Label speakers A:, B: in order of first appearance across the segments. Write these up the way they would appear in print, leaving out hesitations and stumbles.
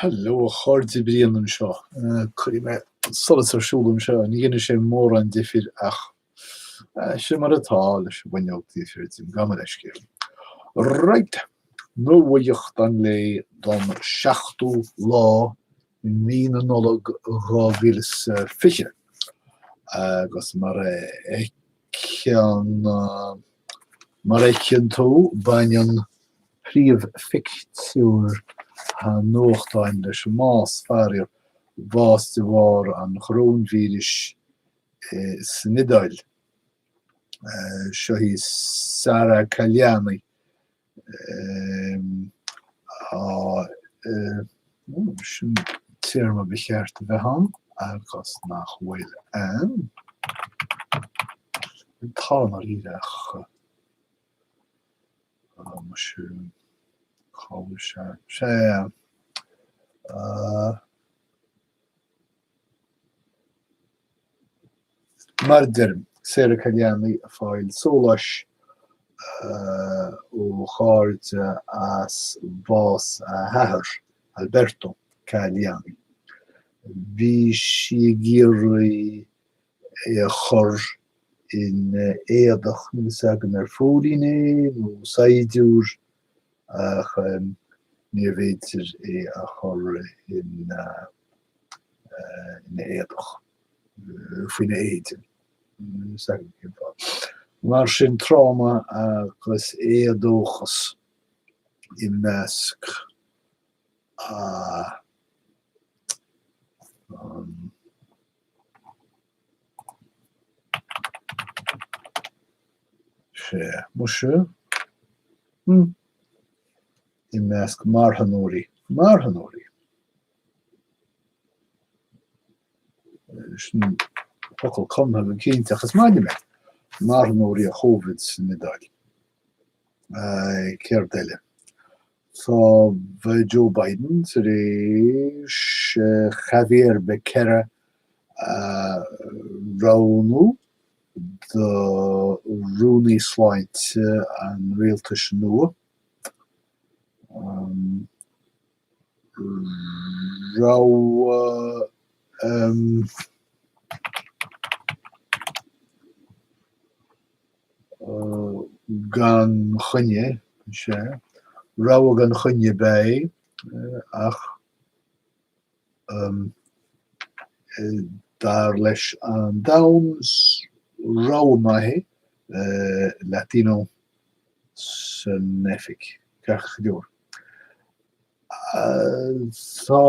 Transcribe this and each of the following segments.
A: Hallo, cháirde bríon an seo. Chuir me solas ar siúlum seo, ní dhéanamh sé mór an difir ach sé mar atá leis bhainneocht difir tím gama leis céal. Right, nó bhuaocht an le don 16 lá in 1950 agus mar ecin tú bain príomh fictiúr ha nóachtáin leis más fearir bhás de bhar an chrónvíris san Iodáil. Seo hí Sarah Kalyani sin tíirme becheart a bheith an agus nach bhfuil an tá mar íreach musisiún cháil sé mar derm Sarah Kalyani a fáil sólais ó cháirde as bhás a Heather Alberto Kalyani. Bhí si géirí chur in éadach nu sagan ar fódíine nó saidúr ach ní bhéidir a chur in éadach faoine éidir sagan mar sin trauma agus éadóchas i measc sé muise i measc marthanóirí sin focail cumtha an cinnte achas maidine me marthanóirí a chóvid san Iodáil céir deile. Tá bheith Joe Biden tar éis Javier Becerra ránú de rúnaí sláinte an Rialtas nua. Gan chunne sé rá gan chunne bei ach dar leis an dams rá maithe Latino san nefik gach leor. Tá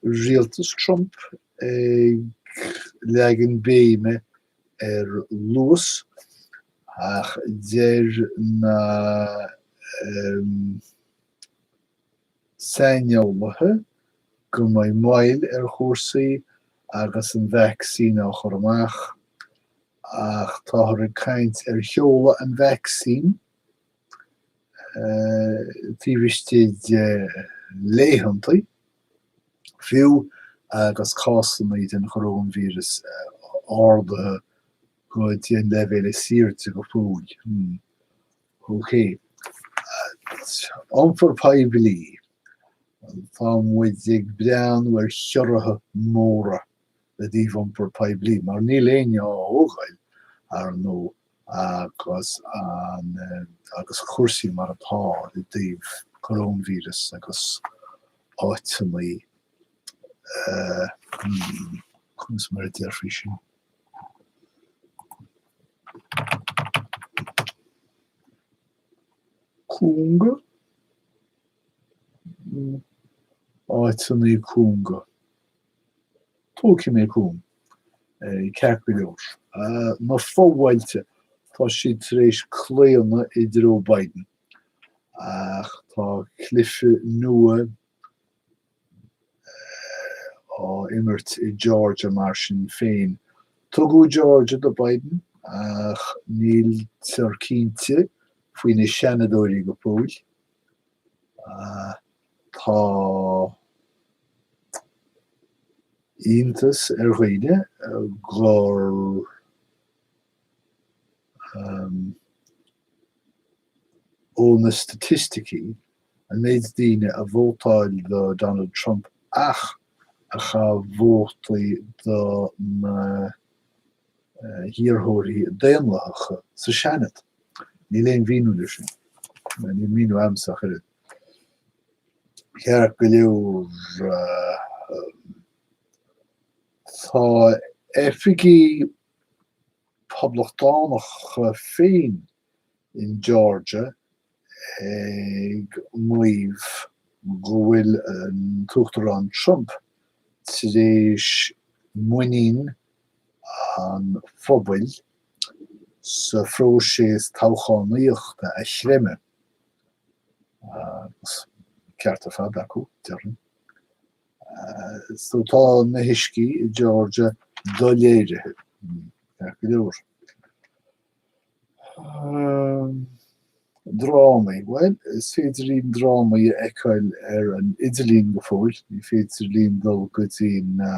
A: Rialtas Trump legan béime Lewis ach déir na sainneolalathe go mbeidh mail ar chósaí agus an Vacsaín á chur amach ach tá ar caint ar sheoladh an Vacsaín tíbhirstead léhantaí fiú agus cásannaí den chrónvírus ardathe go dtí an leibhéal is siirte go fúil. Ok. Iompar Poiblí tá muid ag brean ar cheoratha móra le dtí iompar Poiblí mar níl aon Iodáil ar nó agus chuirsaí mar atá i dtaobh chrónvírus agus áiteannaí chunas mar a dearfaí sin. Cúnga áiteannaí cúnga tógtha mé cún ceach go leor. Mar fómhailte tá siad tar éis cléanna idir ó Biden ach tá clife nua á imirt i Georgia mar sin féin. Tugadh Georgia do Biden ach níl tar cínte faoine seanadóirí go púil. Tá iontas ar ghaoine gur ó na statisticí an méid daoine a bhótáil do Donald Trump ach a cha bhótaí do na hiarthirí déanlacha sa seanad. Ní léon bhíú lei sin, ní míú amsach ar Cearc go leor tá oifigí poblachtánach féin in Georgia ag maíomh go bhfuil an tugtar an Trump tar éis muinín an phobal sa phróisis toghchánaíochta a shreime. Ceart a fad acu, dearan. So tá na huiscí i Georgia dá léirithe. Cearc go leor. Drámaí. Well, is féidir líon drámaí a fheiceáil ar an idirlín go fóill, ní féidir líon dul go dtí na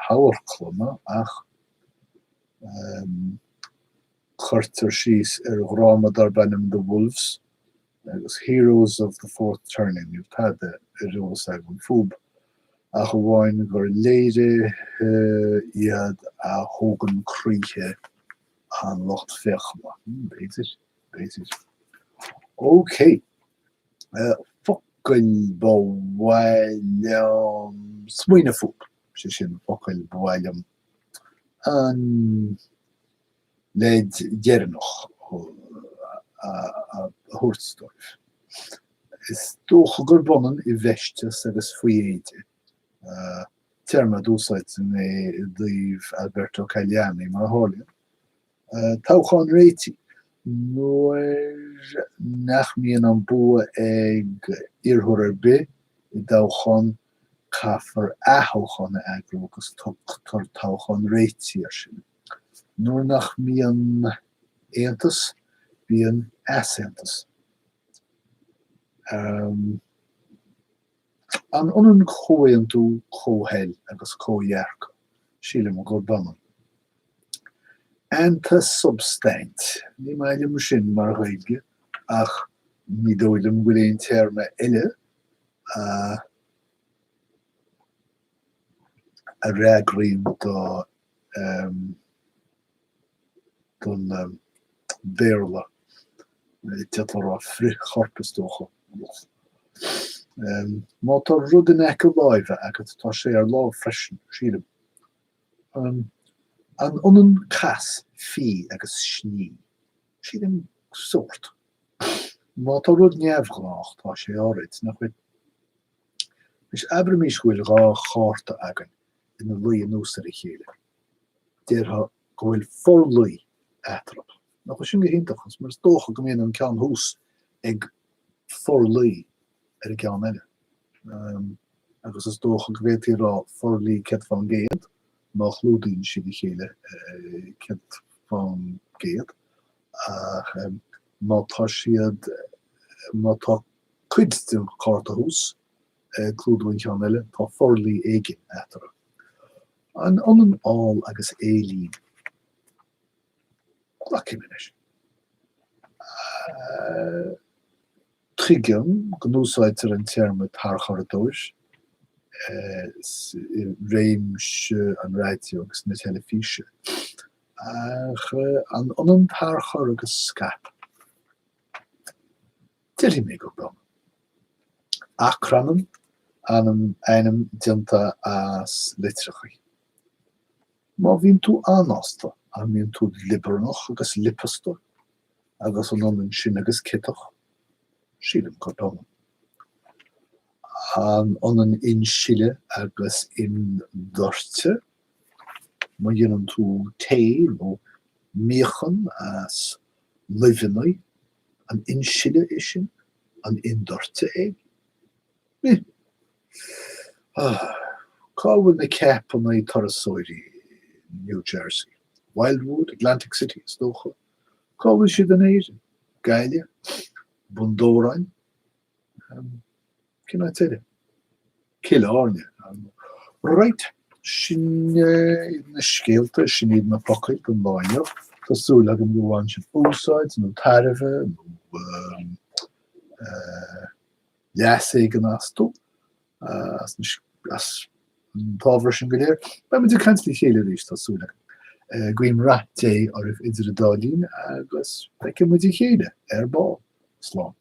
A: habarchlama ach chuirtear síos ar ghrámad ar bennim the Wolves agus Heroes of the Fourth Turning níl tada ar rios ag an fúb ach go bhhain gur léire iad a thógan críthe an locht fechma. Béidir. Okay. Focail bhhailm smaoine fúb sé sin focail bhhailm an leid dhearnach a thuirtstorf. Is dócha gur bonan I bheistes agus faoéide. Terma dúsáid mé daobh Alberto Cagliani mar tháinig. Toghcháin réití nuair nach mbíonn an bua ag iarthóir ar bith I dtoghcháin caithfear athóchána eagrú agus tuchttar toghcháin réití ar sin. Nuair nach mbíonn Aontas, bíonn Aiseantas. An ionan chomhaonntú chomhtheil agus chomhdhearc sílim a gur bonan. Antasubstant. Ní mailim sin mar ghaeilge ach ní dóilim go léon terma eile a reagraíonn don béarla teatar a frith chorpastócha. Má tá rud in aice láimhe agus tá sé ar láimh freisin sílim. An ionan cas fí agus sní sílim sort. Má tá rud neamhghnách tá sé áirid nach chuid. Is abrumís bhfuil rá cháirta agan ina luí núsar I chéile. Déirtha go bhfuil forlaí eatrap. Nach chu sin go hintachas mar is dócha go mbeadh an ceann hús ag forlaí ar a ceann eile. Agus is dócha go bhfuil rá forlaí cead fan géad nach lúdaíonn siad I chéile cead fan géad ach má tá siad má tá cuid den cáirta hús clúdúin ceann eile tá forlaí éigin eatarach. An ionan áil agus élín. Glaciimiis. Trigion gnúsáid ar an terma tarcharadóis réims an ráitio agus na telefíse. An ionan tarchar agus scap. Dirí mé go bram. Acranam anam einam dianta as litrachaí. Má bhíonn tú anásta a bhíonn tú libernach agus lipasta agus an ionan sin agus citach sílim go bram. An ionan insile agus in dorte má dhéanann tú tail ó méchan as livinnaí an insile is sin an indorte ag. Cá bhfuil na ceapanna tarasóirí New Jersey, Wildwood, Atlantic City is dócha. Cá bhfuil siad an éireann, Gaile, Bundóráin, cin áit éile? Killarney. Right, sin na scéalta sin iad na pocail an láinneamh. Tásúil agam go bhain sin úsáid, nó tarifa, nó sé gan asú as táver sin goléir, Be me kantli chéle rí tásúle. Gwim raté or if idir a dalín agus be mu chéle ball slá.